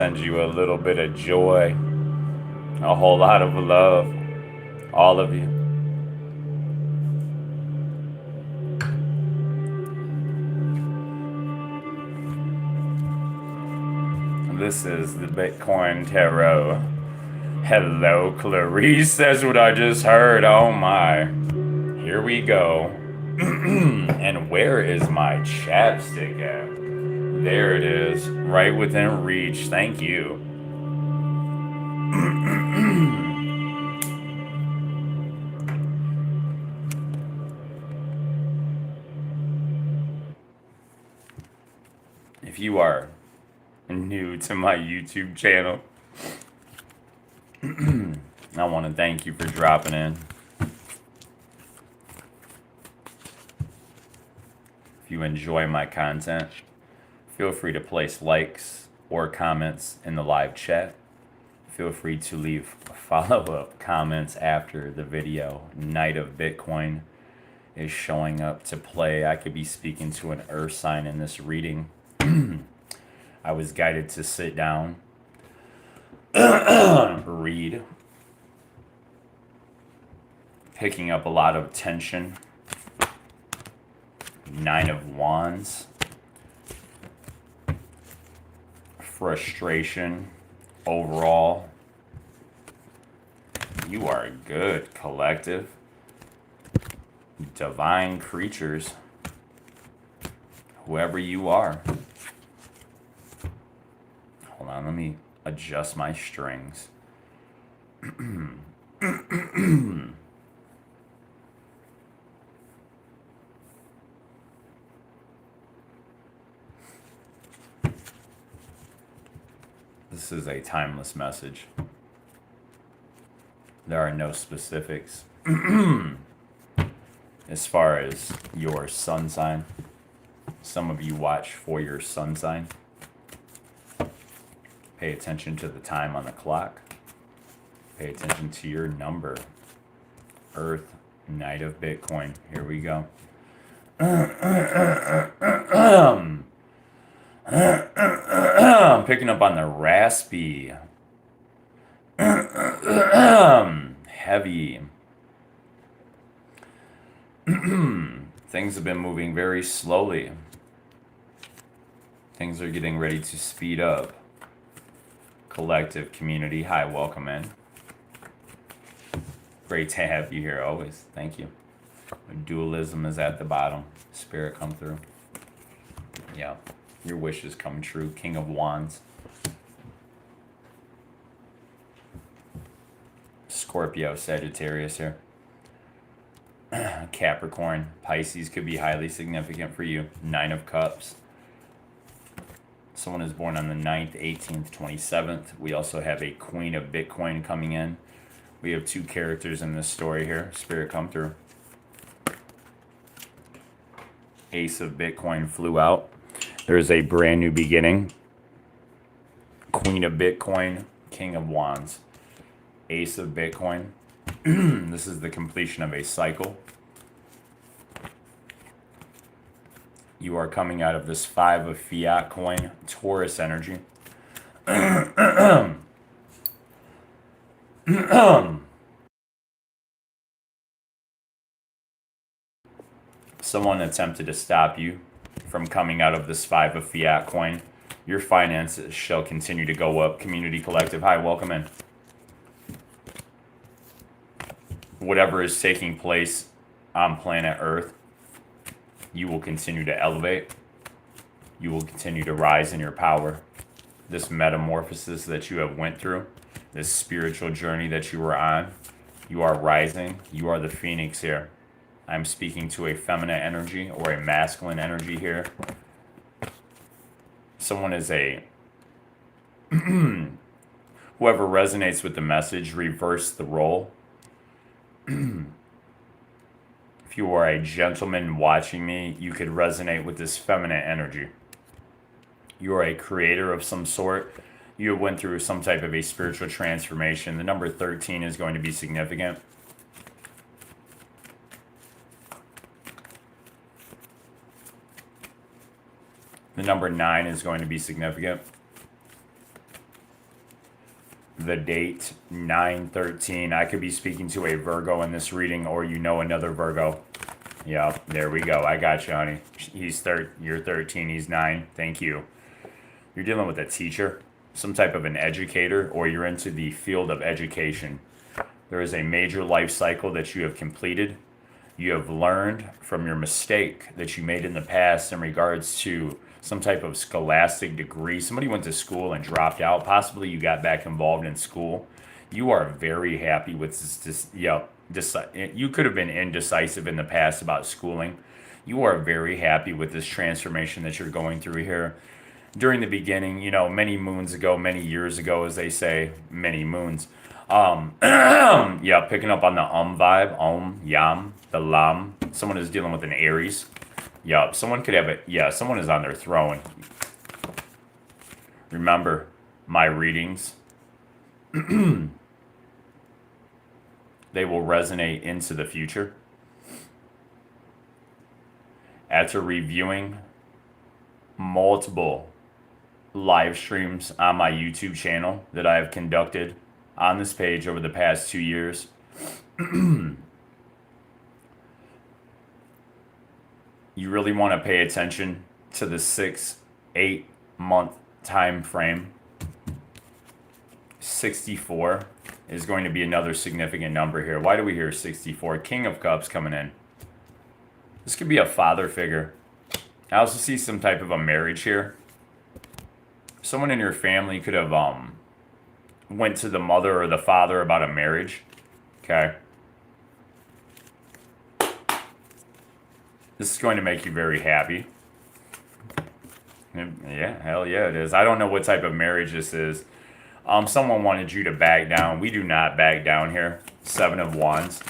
Send you a little bit of joy, a whole lot of love, all of you. This is the Bitcoin Tarot. Hello, Clarice. That's what I just heard. Oh my. Here we go. And where is my chapstick at? There it is, right within reach. Thank you. If you are new to my YouTube channel, I want to thank you for dropping in. If you enjoy my content, feel free to place likes or comments in the live chat. Feel free to leave follow-up comments after the video. Knight of Bitcoin is showing up to play. I could be speaking to an earth sign in this reading. I was guided to sit down, read, picking up a lot of tension. 9 of Wands, frustration overall. You are good, collective. Divine creatures, whoever you are. Hold on, let me adjust my strings. This is a timeless message. There are no specifics. As far as your sun sign, some of you watch for your sun sign. Pay attention to the time on the clock. Pay attention to your number. Earth, Knight of Bitcoin. Here we go. I'm picking up on the raspy. Heavy. Things have been moving very slowly. Things are getting ready to speed up. Collective community. Hi, welcome in. Great to have you here always. Thank you. Dualism is at the bottom. Spirit come through. Yeah. Your wishes come true. King of Wands. Scorpio, Sagittarius here. Capricorn, Pisces could be highly significant for you. 9 of Cups. Someone is born on the 9th, 18th, 27th. We also have a Queen of Bitcoin coming in. We have 2 characters in this story here. Spirit come through. Ace of Bitcoin flew out. There's a brand new beginning. Queen of Bitcoin, King of Wands. Ace of Bitcoin. This is the completion of a cycle. You are coming out of this 5 of fiat coin, Taurus energy. Someone attempted to stop you from coming out of this 5 of fiat coin. Your finances shall continue to go up. Community collective. Hi, welcome in. Whatever is taking place on planet Earth, you will continue to elevate. You will continue to rise in your power. This metamorphosis that you have went through, this spiritual journey that you were on, you are rising. You are the phoenix here. I'm speaking to a feminine energy or a masculine energy here. Someone is a... Whoever resonates with the message, reverse the role. If you are a gentleman watching me, you could resonate with this feminine energy. You are a creator of some sort. You went through some type of a spiritual transformation. The number 13 is going to be significant. The number 9 is going to be significant. the date 9/13. I could be speaking to a Virgo in this reading, or another Virgo. Yeah, there we go. I got you, honey. You're 13. He's 9. Thank you. You're dealing with a teacher, some type of an educator, or you're into the field of education. There is a major life cycle that you have completed. You have learned from your mistake that you made in the past in regards to some type of scholastic degree. Somebody went to school and dropped out. Possibly you got back involved in school. You are very happy with this. You could have been indecisive in the past about schooling. You are very happy with this transformation that you're going through here. During the beginning, many moons ago, many years ago, as they say, many moons. Yeah, picking up on the vibe, yam, the lam. Someone is dealing with an Aries. Yeah, someone could have it. Yeah, someone is on their throne. Remember, my readings, they will resonate into the future. After reviewing multiple live streams on my YouTube channel that I have conducted on this page over the past 2 years, you really want to pay attention to the 6-8 month time frame. 64 is going to be another significant number here. Why do we hear 64? King of Cups coming in. This could be a father figure. I also see some type of a marriage here. Someone in your family could have went to the mother or the father about a marriage. Okay. This is going to make you very happy. Yeah, hell yeah, it is. I don't know what type of marriage this is. Someone wanted you to back down. We do not back down here. 7 of Wands.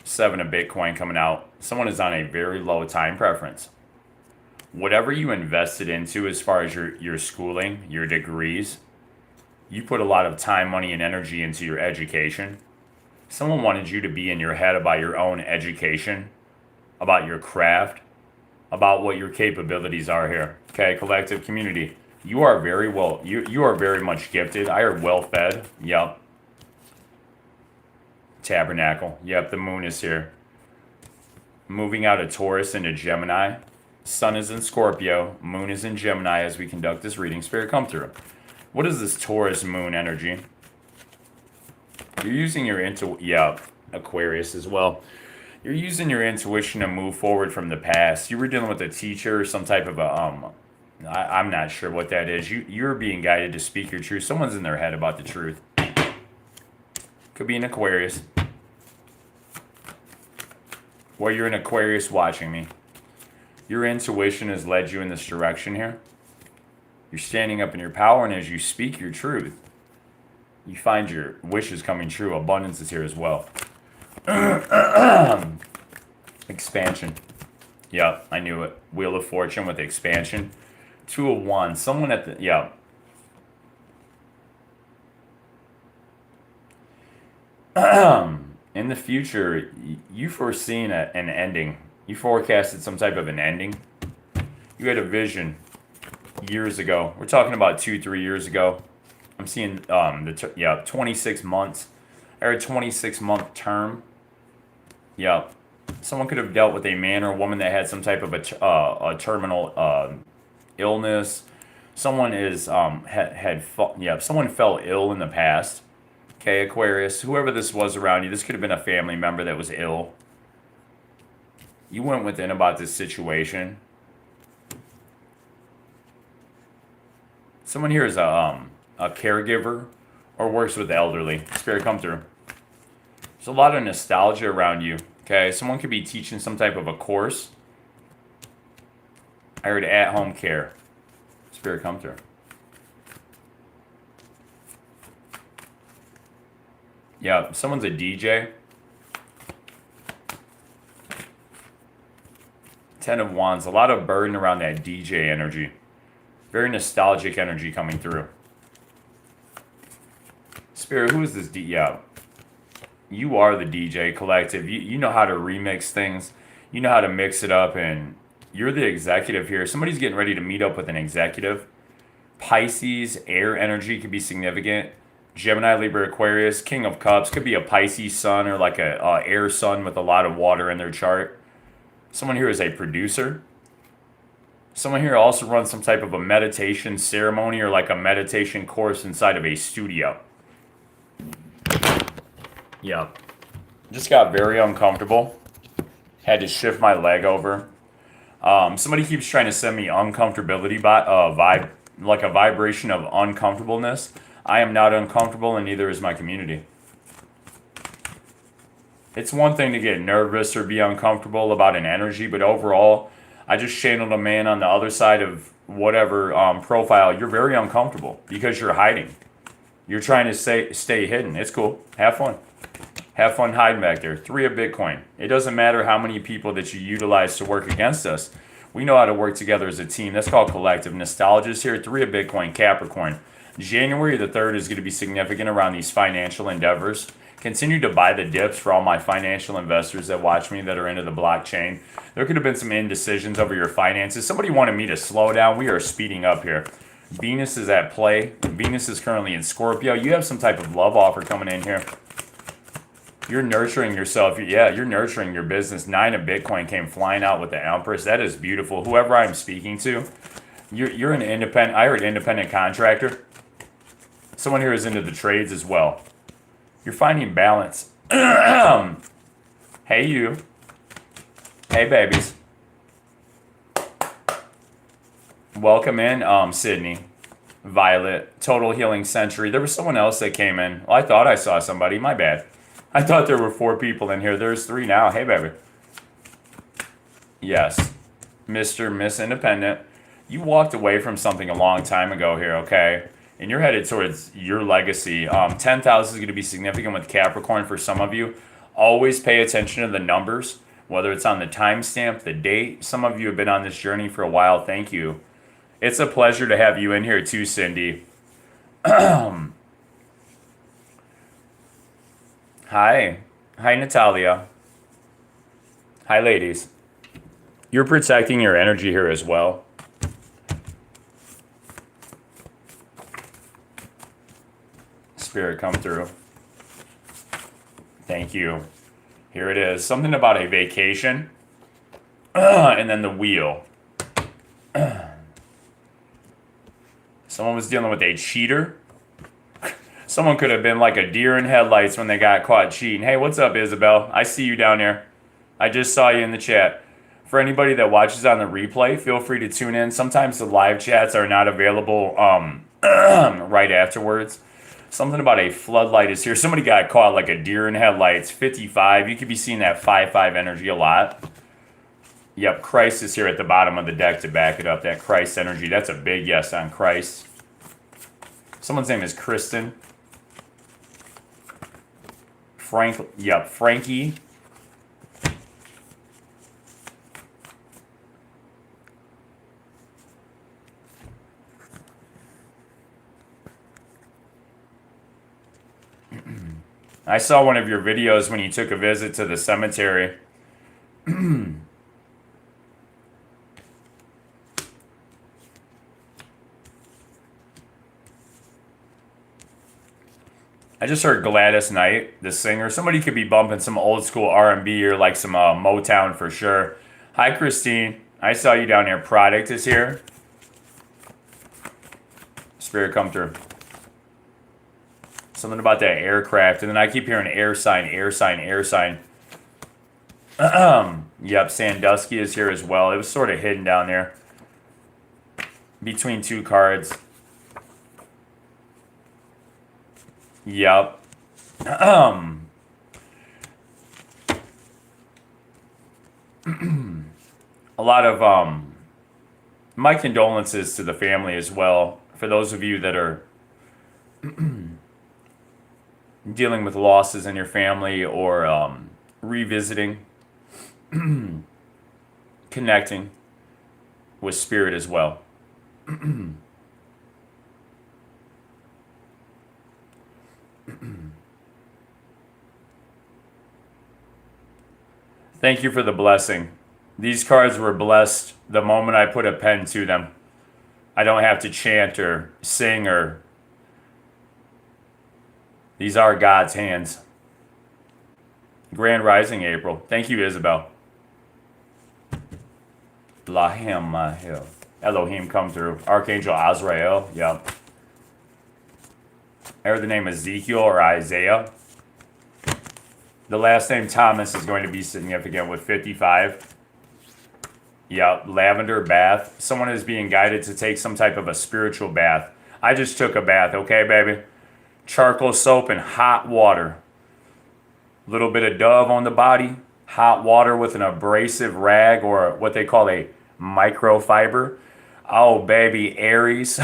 7 of Bitcoin coming out. Someone is on a very low time preference. Whatever you invested into as far as your schooling, your degrees, you put a lot of time, money, and energy into your education. Someone wanted you to be in your head about your own education, about your craft, about what your capabilities are here. Okay, collective community. You are very well, you are very much gifted. I are well fed. Yep. Tabernacle. Yep, the moon is here. Moving out of Taurus into Gemini. Sun is in Scorpio. Moon is in Gemini as we conduct this reading. Spirit, come through. What is this Taurus moon energy? You're using your Aquarius as well. You're using your intuition to move forward from the past. You were dealing with a teacher or some type of a I'm not sure what that is. You're being guided to speak your truth. Someone's in their head about the truth. Could be an Aquarius. Or you're an Aquarius watching me. Your intuition has led you in this direction here. You're standing up in your power, and as you speak your truth, you find your wishes coming true. Abundance is here as well. Expansion. Yep, I knew it. Wheel of Fortune with expansion. 2 of Wands. Someone at the... Yeah. In the future, you foreseen an ending. You forecasted some type of an ending. You had a vision years ago. We're talking about 2-3 years ago. I'm seeing 26 months. Or a 26-month term. Yeah. Someone could have dealt with a man or a woman that had some type of a terminal illness. Someone is someone fell ill in the past. Okay, Aquarius, whoever this was around you, this could have been a family member that was ill. You went within about this situation. Someone here is a caregiver or works with the elderly. Spirit, come through. There's a lot of nostalgia around you. Okay, someone could be teaching some type of a course. I heard at-home care. Spirit, come through. Yeah, someone's a DJ. 10 of Wands. A lot of burden around that DJ energy. Very nostalgic energy coming through. Spirit, who is this Yeah. You are the DJ collective. You know how to remix things. You know how to mix it up, and you're the executive here. Somebody's getting ready to meet up with an executive. Pisces, air energy could be significant. Gemini, Libra, Aquarius, King of Cups could be a Pisces sun or like a air sun with a lot of water in their chart. Someone here is a producer. Someone here also runs some type of a meditation ceremony or like a meditation course inside of a studio. Yep. Just got very uncomfortable. Had to shift my leg over. Somebody keeps trying to send me uncomfortability vibe, like a vibration of uncomfortableness. I am not uncomfortable, and neither is my community. It's one thing to get nervous or be uncomfortable about an energy, but overall, I just channeled a man on the other side of whatever profile. You're very uncomfortable because you're hiding. You're trying to stay hidden. It's cool. Have fun. Have fun hiding back there. 3 of Bitcoin. It doesn't matter how many people that you utilize to work against us. We know how to work together as a team. That's called collective. Nostalgia's here. 3 of Bitcoin. Capricorn. January the 3rd is going to be significant around these financial endeavors. Continue to buy the dips for all my financial investors that watch me that are into the blockchain. There could have been some indecisions over your finances. Somebody wanted me to slow down. We are speeding up here. Venus is at play. Venus is currently in Scorpio. You have some type of love offer coming in here. You're nurturing yourself. Yeah, you're nurturing your business. 9 of Bitcoin came flying out with the Empress. That is beautiful. Whoever I'm speaking to, you're an independent. I heard independent contractor. Someone here is into the trades as well. You're finding balance. Hey, you. Hey, babies. Welcome in, Sydney. Violet. Total Healing Century. There was someone else that came in. Well, I thought I saw somebody. My bad. I thought there were 4 people in here. There's 3 now. Hey, baby. Yes. Mr. Miss Independent. You walked away from something a long time ago here, okay? And you're headed towards your legacy. 10,000 is going to be significant with Capricorn for some of you. Always pay attention to the numbers, whether it's on the timestamp, the date. Some of you have been on this journey for a while. Thank you. It's a pleasure to have you in here too, Cindy. Hi. Hi, Natalia. Hi, ladies. You're protecting your energy here as well. Spirit, come through. Thank you. Here it is. Something about a vacation. And then the wheel. Someone was dealing with a cheater. Someone could have been like a deer in headlights when they got caught cheating. Hey, what's up, Isabel? I see you down there. I just saw you in the chat. For anybody that watches on the replay, feel free to tune in. Sometimes the live chats are not available right afterwards. Something about a floodlight is here. Somebody got caught like a deer in headlights. 55. You could be seeing that 5-5 energy a lot. Yep, Christ is here at the bottom of the deck to back it up. That Christ energy. That's a big yes on Christ. Someone's name is Kristen. Frankie. I saw one of your videos when you took a visit to the cemetery. I just heard Gladys Knight, the singer. Somebody could be bumping some old school R&B or like some Motown for sure. Hi, Christine. I saw you down here. Product is here. Spirit, come through. Something about that aircraft. And then I keep hearing air sign, air sign, air sign. Yep, Sandusky is here as well. It was sort of hidden down there. Between 2 cards. Yep. A lot of my condolences to the family as well. For those of you that are dealing with losses in your family or revisiting, connecting with spirit as well. Thank you for the blessing. These cards were blessed the moment I put a pen to them. I don't have to chant or sing or. These are God's hands. Grand Rising, April. Thank you, Isabel. Lahim Mahil. Elohim come through. Archangel Azrael. Yep. I heard the name Ezekiel or Isaiah. The last name Thomas is going to be significant with 55. Yep. Lavender bath. Someone is being guided to take some type of a spiritual bath. I just took a bath, okay, baby? Charcoal soap and hot water. A little bit of Dove on the body. Hot water with an abrasive rag or what they call a microfiber. Oh, baby, Aries.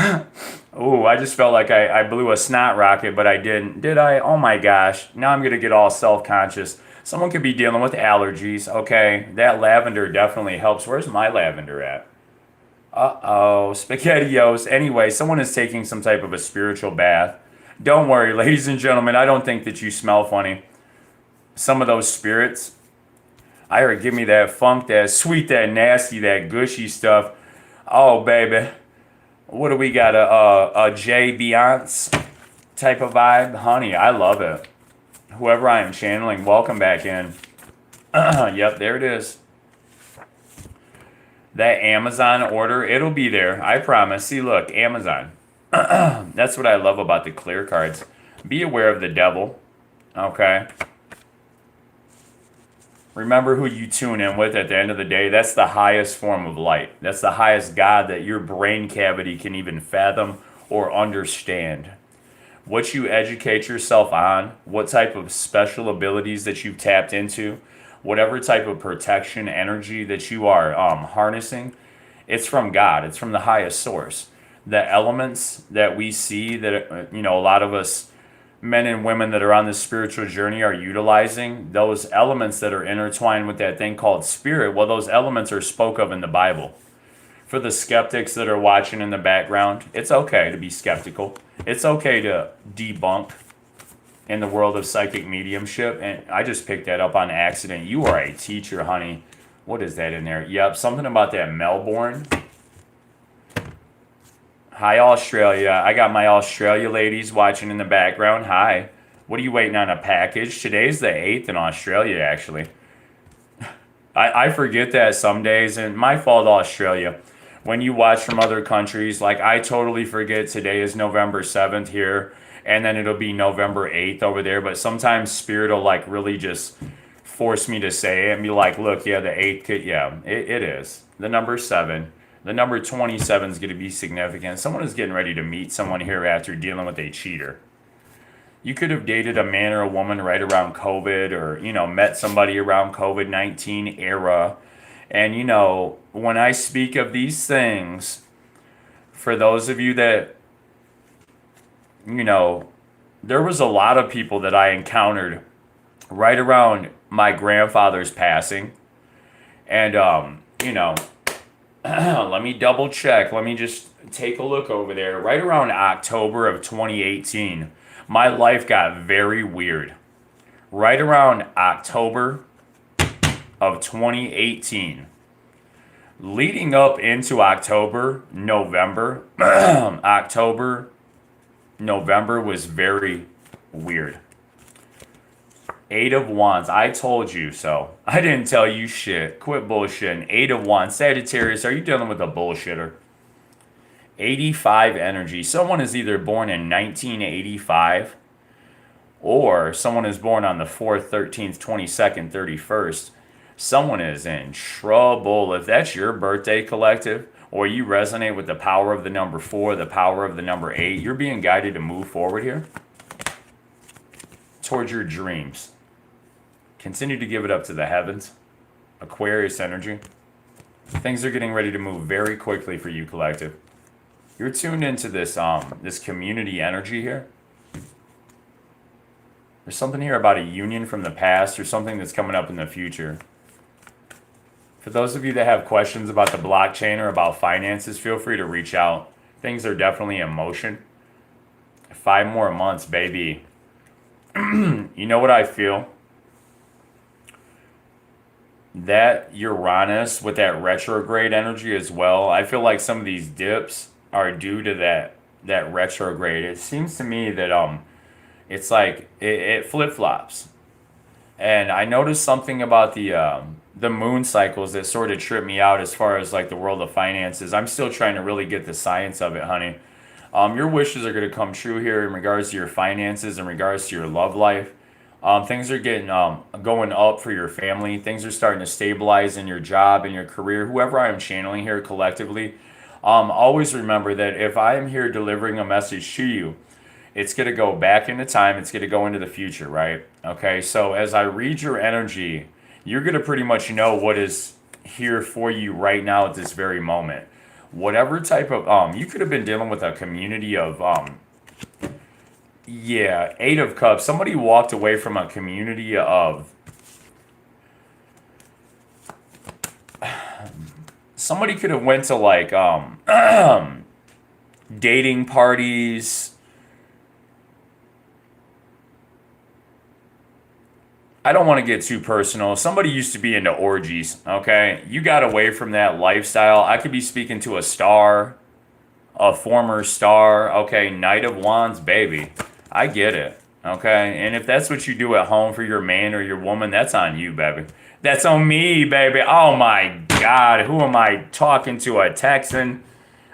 Ooh, I just felt like I blew a snot rocket, but I didn't. Did I? Oh my gosh. Now I'm going to get all self-conscious. Someone could be dealing with allergies. Okay, that lavender definitely helps. Where's my lavender at? Uh-oh, SpaghettiOs. Anyway, someone is taking some type of a spiritual bath. Don't worry, ladies and gentlemen, I don't think that you smell funny. Some of those spirits, I heard give me that funk, that sweet, that nasty, that gushy stuff. Oh, baby. What do we got? A Jay Beyonce type of vibe? Honey, I love it. Whoever I am channeling, welcome back in. Yep, there it is. That Amazon order, it'll be there. I promise. See, look, Amazon. That's what I love about the clear cards. Be aware of the devil. Okay? Remember who you tune in with at the end of the day. That's the highest form of light. That's the highest God that your brain cavity can even fathom or understand. What you educate yourself on, what type of special abilities that you've tapped into, whatever type of protection energy that you are harnessing, it's from God. It's from the highest source. The elements that we see that, a lot of us men and women that are on this spiritual journey are utilizing, those elements that are intertwined with that thing called spirit, well, those elements are spoke of in the Bible. For the skeptics that are watching in the background, it's okay to be skeptical. It's okay to debunk in the world of psychic mediumship. And I just picked that up on accident. You are a teacher, honey. What is that in there? Yep, something about that Melbourne. Hi, Australia. I got my Australia ladies watching in the background. Hi. What are you waiting on, a package? Today's the 8th in Australia, actually. I forget that some days, and my fault, Australia. When you watch from other countries, like I totally forget today is November 7th here, and then it'll be November 8th over there. But sometimes Spirit will like really just force me to say it and be like, look, yeah, the 8th, yeah, it is. The number 7. The number 27 is going to be significant. Someone is getting ready to meet someone here after dealing with a cheater. You could have dated a man or a woman right around COVID or, met somebody around COVID-19 era. And, when I speak of these things, for those of you that, there was a lot of people that I encountered right around my grandfather's passing. And, let me double check. Let me just take a look over there. Right around October of 2018, my life got very weird. Right around October of 2018. Leading up into October, November, November was very weird. 8 of Wands. I told you so. I didn't tell you shit. Quit bullshitting. 8 of Wands. Sagittarius, are you dealing with a bullshitter? 85 energy. Someone is either born in 1985 or someone is born on the 4th, 13th, 22nd, 31st. Someone is in trouble. If that's your birthday, collective, or you resonate with the power of the number 4, the power of the number 8, you're being guided to move forward here towards your dreams. Continue to give it up to the heavens. Aquarius energy. Things are getting ready to move very quickly for you, collective. You're tuned into this this community energy here. There's something here about a union from the past or something that's coming up in the future. For those of you that have questions about the blockchain or about finances, feel free to reach out. Things are definitely in motion. 5 more months, baby. You know what I feel? That Uranus with that retrograde energy as well. I feel like some of these dips are due to that retrograde. It seems to me that it's like it flip flops. And I noticed something about the moon cycles that sort of trip me out as far as like the world of finances. I'm still trying to really get the science of it, honey. Your wishes are going to come true here in regards to your finances, in regards to your love life. Things are getting going up for your family. Things are starting to stabilize in your job and your career. Whoever I am channeling here collectively, always remember that if I am here delivering a message to you, it's going to go back into time. It's going to go into the future, right? Okay, so as I read your energy, you're going to pretty much know what is here for you right now at this very moment. Whatever type of, you could have been dealing with a community of, yeah, Eight of Cups. Somebody walked away from a community of, somebody could have went to like, dating parties. I don't want to get too personal. Somebody used to be into orgies, okay? You got away from that lifestyle. I could be speaking to a star, a former star, okay? Knight of Wands, baby. I get it, okay? And if that's what you do at home for your man or your woman, that's on you, baby. That's on me, baby. Oh my God, who am I talking to? A Texan?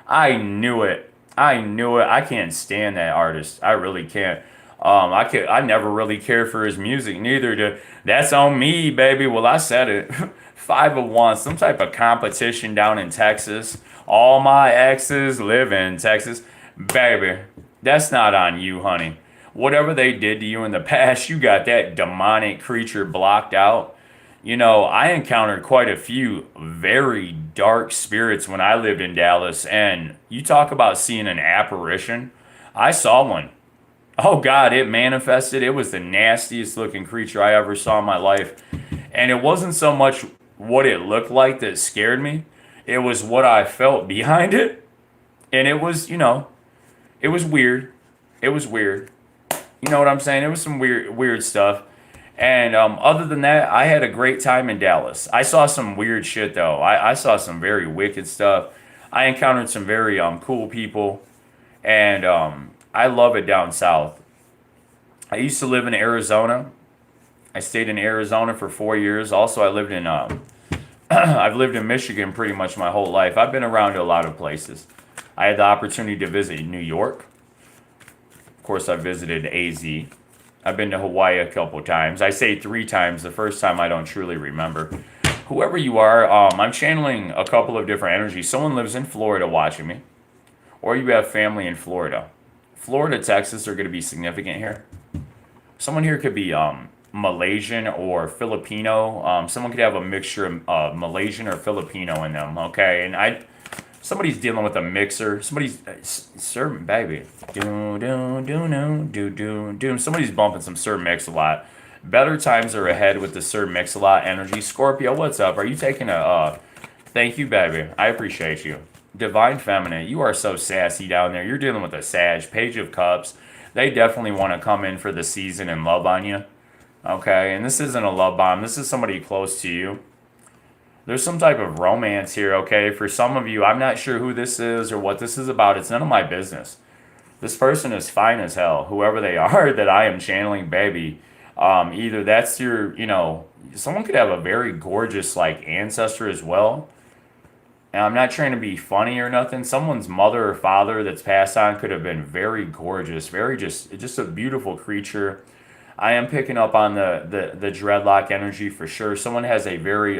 I knew it. I knew it. I can't stand that artist. I really can't. I never really cared for his music, neither did. That's on me, baby. Well, I said it. Five of Wands, some type of competition down in Texas. All my exes live in Texas. Baby, that's not on you, honey. Whatever they did to you in the past, you got that demonic creature blocked out. You know, I encountered quite a few very dark spirits when I lived in Dallas, and you talk about seeing an apparition. I saw one. Oh God, it manifested. It was the nastiest looking creature I ever saw in my life. And it wasn't so much what it looked like that scared me. It was what I felt behind it. And it was, it was weird. It was weird. You know what I'm saying? It was some weird stuff. And other than that, I had a great time in Dallas. I saw some weird shit though. I saw some very wicked stuff. I encountered some very cool people. And I love it down south. I used to live in Arizona. I stayed in Arizona for 4 years. Also, I lived in I've lived in Michigan pretty much my whole life. I've been around to a lot of places. I had the opportunity to visit New York. Of course, I visited AZ. I've been to Hawaii a couple times. I say 3 times. The first time I don't truly remember. Whoever you are, I'm channeling a couple of different energies. Someone lives in Florida watching me, or you have family in Florida. Florida, Texas are going to be significant here. Someone here could be Malaysian or Filipino. Someone could have a mixture of Malaysian or Filipino in them. Okay, and somebody's dealing with a mixer. Somebody's Sir baby. Do do do do do do do. Somebody's bumping some Sir Mix-a-Lot. Better times are ahead with the Sir Mix-a-Lot energy. Scorpio, what's up? Are you taking a? Thank you, baby. I appreciate you. Divine Feminine, you are so sassy down there. You're dealing with a Sag, Page of Cups. They definitely want to come in for the season and love on you. Okay, and this isn't a love bomb. This is somebody close to you. There's some type of romance here, okay? For some of you, I'm not sure who this is or what this is about. It's none of my business. This person is fine as hell, whoever they are that I am channeling, baby. Either that's your, someone could have a very gorgeous, like, ancestor as well. And I'm not trying to be funny or nothing. Someone's mother or father that's passed on could have been very gorgeous, very just a beautiful creature. I am picking up on the dreadlock energy for sure. Someone has a very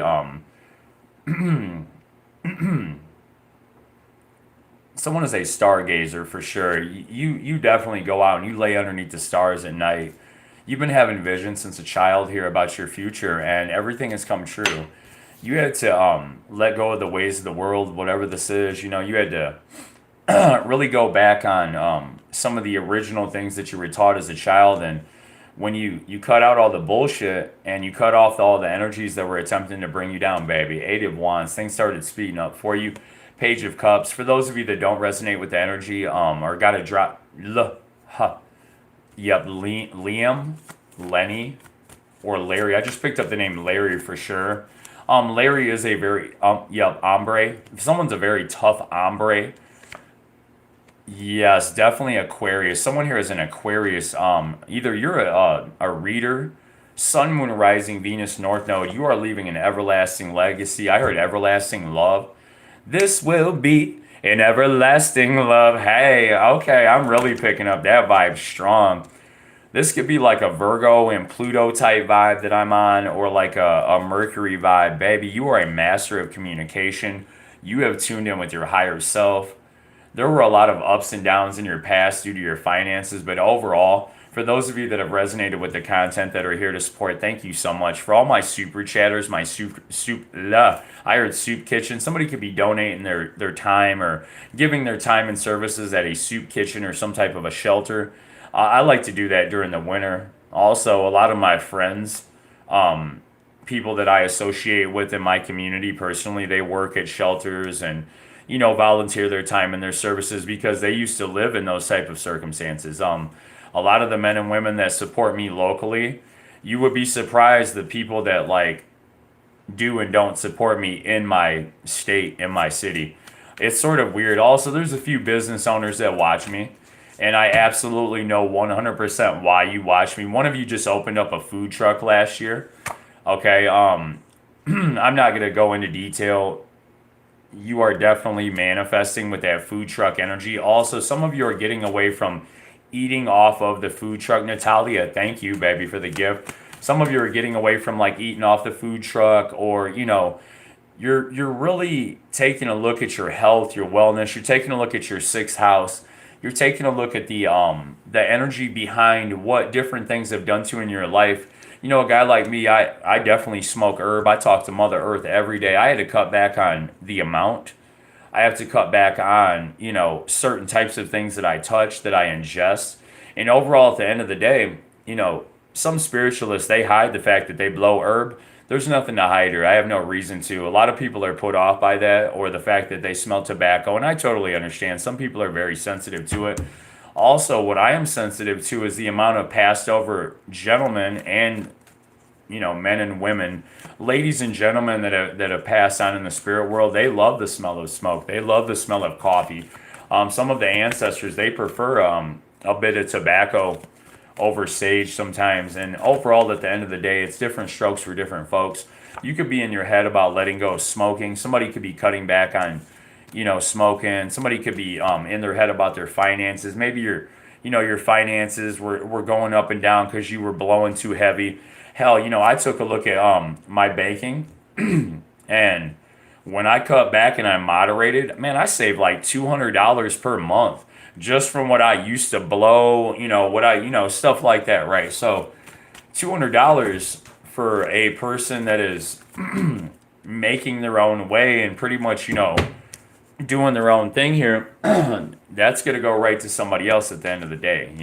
someone is a stargazer for sure. You definitely go out and you lay underneath the stars at night. You've been having visions since a child here about your future, and everything has come true. You had to let go of the ways of the world, whatever this is. You had to really go back on some of the original things that you were taught as a child. And when you cut out all the bullshit and you cut off all the energies that were attempting to bring you down, baby, Eight of Wands, things started speeding up for you. Page of Cups. For those of you that don't resonate with the energy or got to drop, Liam, Lenny, or Larry. I just picked up the name Larry for sure. Larry is a very, hombre. If someone's a very tough hombre, Yes, definitely Aquarius. Someone here is an Aquarius. Either you're a reader, Sun, Moon, Rising, Venus, North Node. You are leaving an everlasting legacy. I heard everlasting love. This will be an everlasting love. Hey, okay, I'm really picking up that vibe strong. This could be like a Virgo and Pluto type vibe that I'm on, or like a Mercury vibe. Baby, you are a master of communication. You have tuned in with your higher self. There were a lot of ups and downs in your past due to your finances, but overall, for those of you that have resonated with the content that are here to support, thank you so much. For all my super chatters, my I heard soup kitchen. Somebody could be donating their time or giving their time and services at a soup kitchen or some type of a shelter. I like to do that during the winter. Also, a lot of my friends, people that I associate with in my community personally, they work at shelters and volunteer their time and their services because they used to live in those type of circumstances. A lot of the men and women that support me locally, you would be surprised the people that like do and don't support me in my state, in my city. It's sort of weird. Also, there's a few business owners that watch me, and I absolutely know 100% why you watch me. One of you just opened up a food truck last year. Okay, I'm not gonna go into detail. You are definitely manifesting with that food truck energy. Also, some of you are getting away from eating off of the food truck. Natalia, thank you, baby, for the gift. Some of you are getting away from like eating off the food truck, or you're really taking a look at your health, your wellness. You're taking a look at your sixth house. You're taking a look at the energy behind what different things have done to you in your life. A guy like me, I definitely smoke herb. I talk to Mother Earth every day. I had to cut back on the amount. I have to cut back on, certain types of things that I touch, that I ingest. And overall, at the end of the day, some spiritualists, they hide the fact that they blow herb. There's nothing to hide here. I have no reason to. A lot of people are put off by that, or the fact that they smell tobacco, and I totally understand. Some people are very sensitive to it. Also, what I am sensitive to is the amount of passed over gentlemen and men and women, ladies and gentlemen that have passed on in the spirit world. They love the smell of smoke. They love the smell of coffee. Some of the ancestors, they prefer a bit of tobacco over sage sometimes. And overall, at the end of the day, it's different strokes for different folks. You could be in your head about letting go of smoking. Somebody could be cutting back on, smoking. Somebody could be in their head about their finances. Maybe your finances were going up and down because you were blowing too heavy. Hell, I took a look at my banking, and when I cut back and I moderated, man, I saved like $200 per month just from what I used to blow, stuff like that, right? So $200 for a person that is making their own way and pretty much, doing their own thing here, that's gonna go right to somebody else at the end of the day.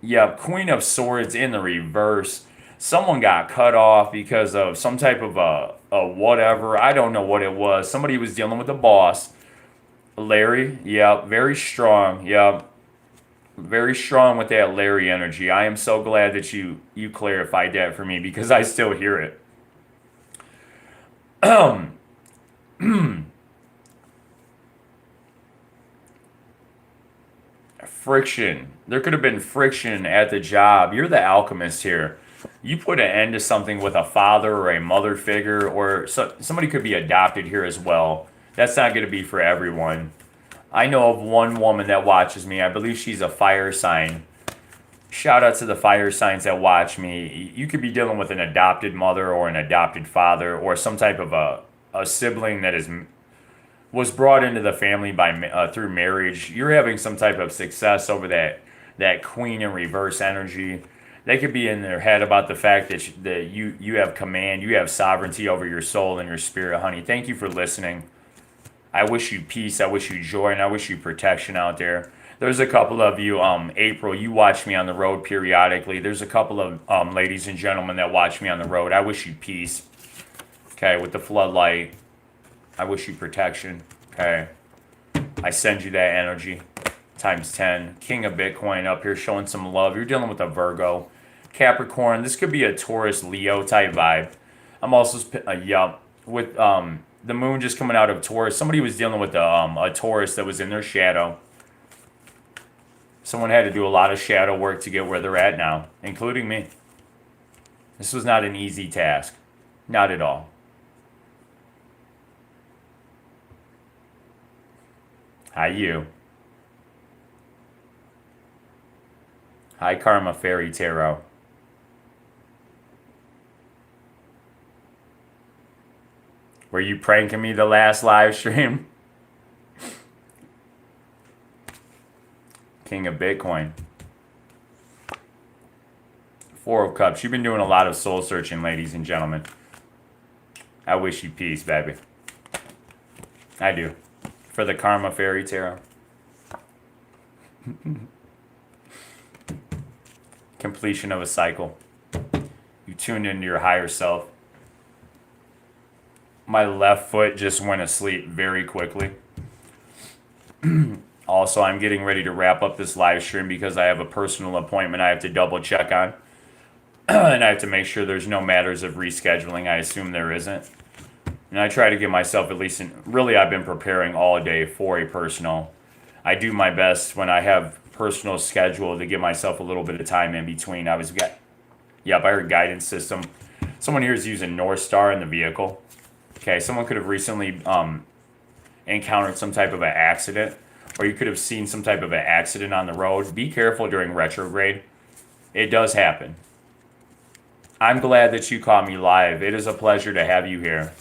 Yeah, Queen of Swords in the reverse. Someone got cut off because of some type of a whatever. I don't know what it was. Somebody was dealing with the boss. Larry, yeah, very strong. Yeah, very strong with that Larry energy. I am so glad that you clarified that for me because I still hear it. Friction. There could have been friction at the job. You're the alchemist here. You put an end to something with a father or a mother figure, or somebody could be adopted here as well. That's not going to be for everyone. I know of one woman that watches me. I believe she's a fire sign. Shout out to the fire signs that watch me. You could be dealing with an adopted mother or an adopted father or some type of a sibling that was brought into the family by through marriage. You're having some type of success over that queen in reverse energy. They could be in their head about the fact that you have command, you have sovereignty over your soul and your spirit, honey. Thank you for listening. I wish you peace, I wish you joy, and I wish you protection out there. There's a couple of you, April, you watch me on the road periodically. There's a couple of ladies and gentlemen that watch me on the road. I wish you peace. Okay, with the floodlight. I wish you protection. Okay. I send you that energy times 10. King of Bitcoin up here showing some love. You're dealing with a Virgo. Capricorn. This could be a Taurus Leo type vibe. I'm also with the moon just coming out of Taurus. Somebody was dealing with a Taurus that was in their shadow. Someone had to do a lot of shadow work to get where they're at now, including me. This was not an easy task. Not at all. Hi, you. Hi, Karma Fairy Tarot. Were you pranking me the last live stream? King of Bitcoin. Four of Cups. You've been doing a lot of soul searching, ladies and gentlemen. I wish you peace, baby. I do. For the Karma Fairy Tarot. Completion of a cycle. You tuned into your higher self. My left foot just went asleep very quickly. Also, I'm getting ready to wrap up this live stream because I have a personal appointment I have to double check on. And I have to make sure there's no matters of rescheduling. I assume there isn't. And I try to give myself at least, really I've been preparing all day for a personal. I do my best when I have personal schedule to give myself a little bit of time in between. I heard guidance system. Someone here is using North Star in the vehicle. Okay, someone could have recently encountered some type of an accident, or you could have seen some type of an accident on the road. Be careful during retrograde. It does happen. I'm glad that you caught me live. It is a pleasure to have you here.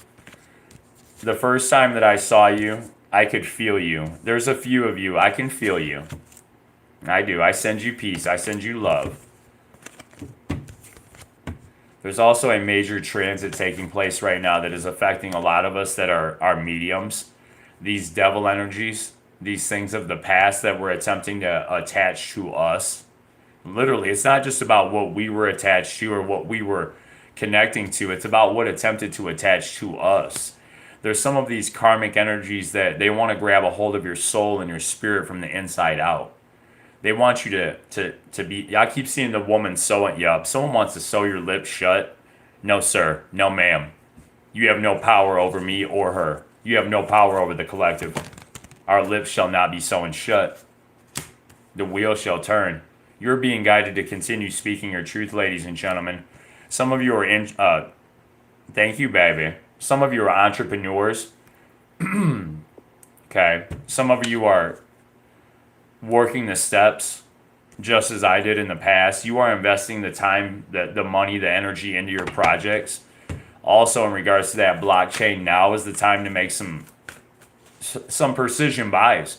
The first time that I saw you, I could feel you. There's a few of you. I can feel you. I do. I send you peace. I send you love. There's also a major transit taking place right now that is affecting a lot of us that are mediums. These devil energies, these things of the past that were attempting to attach to us. Literally, it's not just about what we were attached to or what we were connecting to. It's about what attempted to attach to us. There's some of these karmic energies that they want to grab a hold of your soul and your spirit from the inside out. They want you to be, I keep seeing the woman sewing you up. Someone wants to sew your lips shut. No, sir. No, ma'am. You have no power over me or her. You have no power over the collective. Our lips shall not be sewn shut. The wheel shall turn. You're being guided to continue speaking your truth, ladies and gentlemen. Some of you are thank you, baby. Some of you are entrepreneurs. Okay. Some of you are working the steps just as I did in the past. You are investing the time, the money, the energy into your projects. Also, in regards to that blockchain, now is the time to make some precision buys.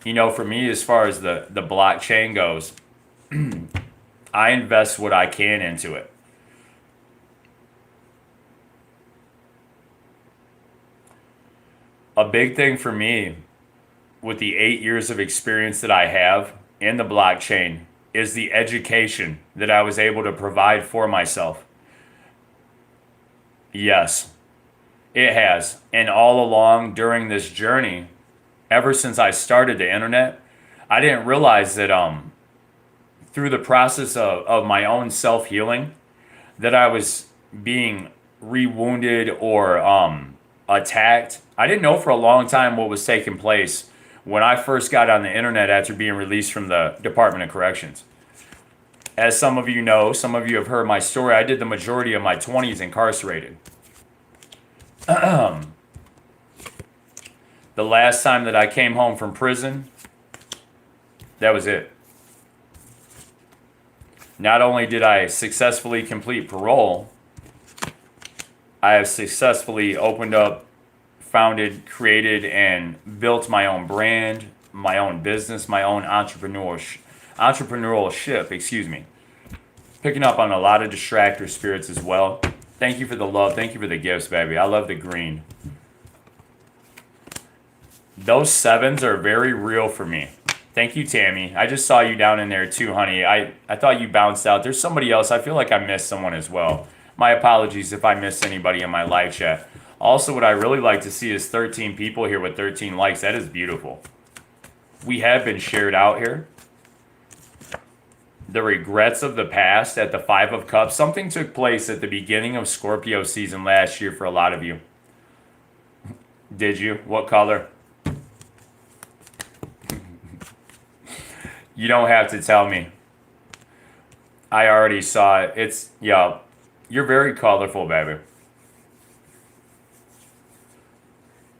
You know, for me, as far as the blockchain goes, I invest what I can into it. A big thing for me with the 8 years of experience that I have in the blockchain is the education that I was able to provide for myself. Yes, it has. And all along during this journey, ever since I started the internet, I didn't realize that through the process of my own self-healing, that I was being re-wounded or attacked. I didn't know for a long time what was taking place when I first got on the internet after being released from the Department of Corrections. As some of you know, some of you have heard my story, I did the majority of my 20s incarcerated. The last time that I came home from prison, that was it. Not only did I successfully complete parole, I have successfully opened up, founded, created, and built my own brand, my own business, my own entrepreneurship, Picking up on a lot of distractor spirits as well. Thank you for the love. Thank you for the gifts, baby. I love the green. Those sevens are very real for me. Thank you, Tammy. I just saw you down in there too, honey. I thought you bounced out. There's somebody else. I feel like I missed someone as well. My apologies if I missed anybody in my live chat. Also, what I really like to see is 13 people here with 13 likes. That is beautiful. We have been shared out here. The regrets of the past at the Five of Cups. Something took place at the beginning of Scorpio season last year for a lot of you. Did you? What color? You don't have to tell me. I already saw it. It's, yeah, you're very colorful, baby.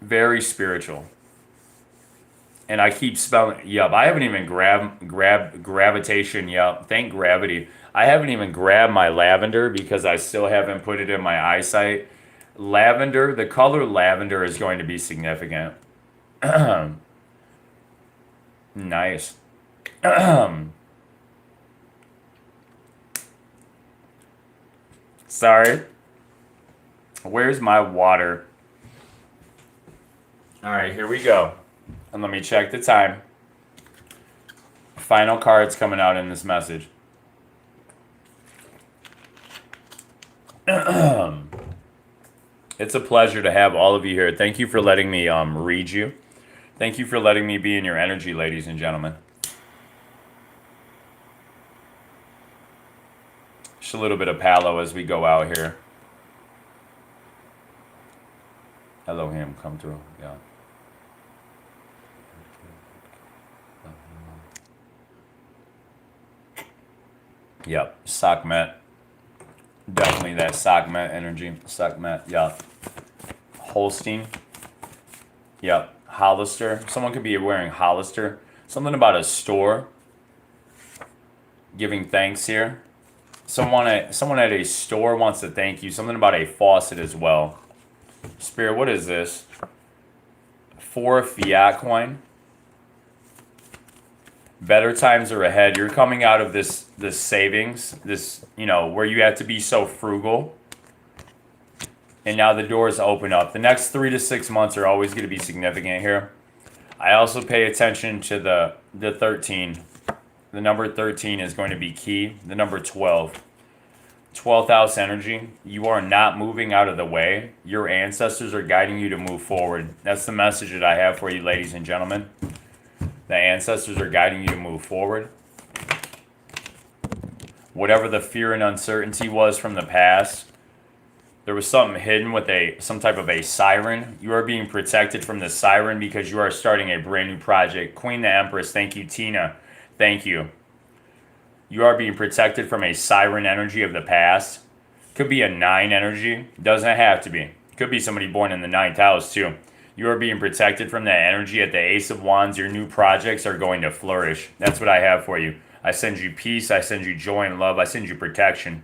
Very spiritual. And I keep spelling, yup. I haven't even grabbed gravitation, yup. Thank gravity. I haven't even grabbed my lavender because I still haven't put it in my eyesight. Lavender, the color lavender is going to be significant. Nice. Sorry. Where's my water? All right, here we go. And let me check the time. Final cards coming out in this message. It's a pleasure to have all of you here. Thank you for letting me read you. Thank you for letting me be in your energy, ladies and gentlemen. Just a little bit of Palo as we go out here. Elohim, come through. Yeah. Yep, Sakmet. Definitely that Sakmet energy. Sakmet, yep. Holstein. Yep. Hollister. Someone could be wearing Hollister. Something about a store. Giving thanks here. Someone at a store wants to thank you. Something about a faucet as well. Spirit, what is this? 4 fiat coin. Better times are ahead. You're coming out of this savings, this, where you have to be so frugal. And now the doors open up. The next 3 to 6 months are always going to be significant here. I also pay attention to the 13. The number 13 is going to be key. The number 12. 12th house energy. You are not moving out of the way. Your ancestors are guiding you to move forward. That's the message that I have for you, ladies and gentlemen. The ancestors are guiding you to move forward. Whatever the fear and uncertainty was from the past, there was something hidden with some type of a siren. You are being protected from the siren because you are starting a brand new project. Queen the Empress, thank you. Tina, thank you. You are being protected from a siren energy of the past. Could be a 9 energy. Doesn't have to be. Could be somebody born in the 9th house too. You are being protected from that energy at the Ace of Wands. Your new projects are going to flourish. That's what I have for you. I send you peace. I send you joy and love. I send you protection.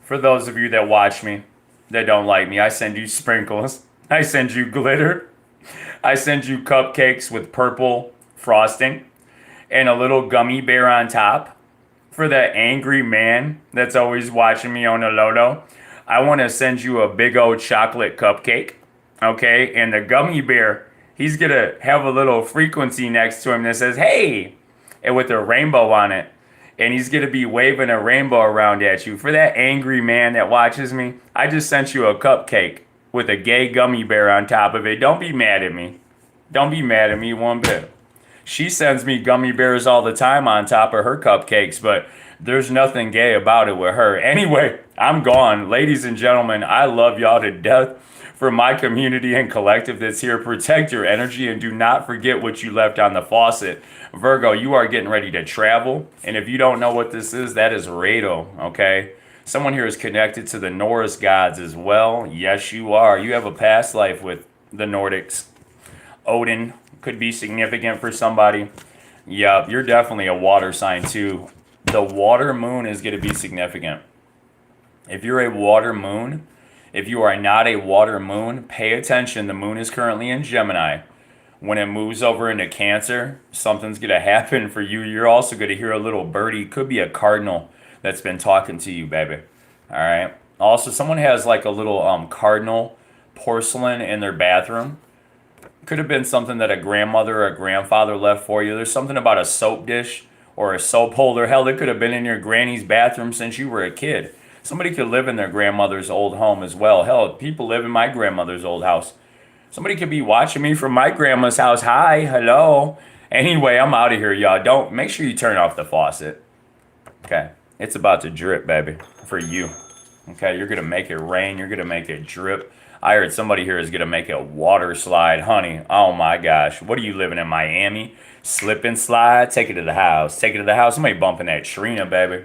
For those of you that watch me, that don't like me, I send you sprinkles. I send you glitter. I send you cupcakes with purple frosting and a little gummy bear on top. For that angry man that's always watching me on the low, I want to send you a big old chocolate cupcake. Okay, and the gummy bear, he's going to have a little frequency next to him that says, hey, and with a rainbow on it. And he's going to be waving a rainbow around at you. For that angry man that watches me, I just sent you a cupcake with a gay gummy bear on top of it. Don't be mad at me. Don't be mad at me one bit. She sends me gummy bears all the time on top of her cupcakes, but there's nothing gay about it with her. Anyway, I'm gone. Ladies and gentlemen, I love y'all to death. For my community and collective that's here, protect your energy and do not forget what you left on the faucet. Virgo, you are getting ready to travel. And if you don't know what this is, that is Rado, okay? Someone here is connected to the Norse gods as well. Yes, you are. You have a past life with the Nordics. Odin could be significant for somebody. Yep, you're definitely a water sign too. The water moon is going to be significant. If you're a water moon, if you are not a water moon, pay attention. The moon is currently in Gemini. When it moves over into Cancer, something's going to happen for you. You're also going to hear a little birdie. Could be a cardinal that's been talking to you, baby. All right. Also, someone has like a little cardinal porcelain in their bathroom. Could have been something that a grandmother or a grandfather left for you. There's something about a soap dish or a soap holder. Hell, it could have been in your granny's bathroom since you were a kid. Somebody could live in their grandmother's old home as well. Hell, people live in my grandmother's old house. Somebody could be watching me from my grandma's house. Hi, hello. Anyway, I'm out of here, y'all. Make sure you turn off the faucet. Okay, it's about to drip, baby, for you. Okay, you're going to make it rain. You're going to make it drip. I heard somebody here is gonna make a water slide, honey. Oh my gosh, what are you living in Miami? Slip and slide. Take it to the house. Take it to the house. Somebody bumping that Trina, baby.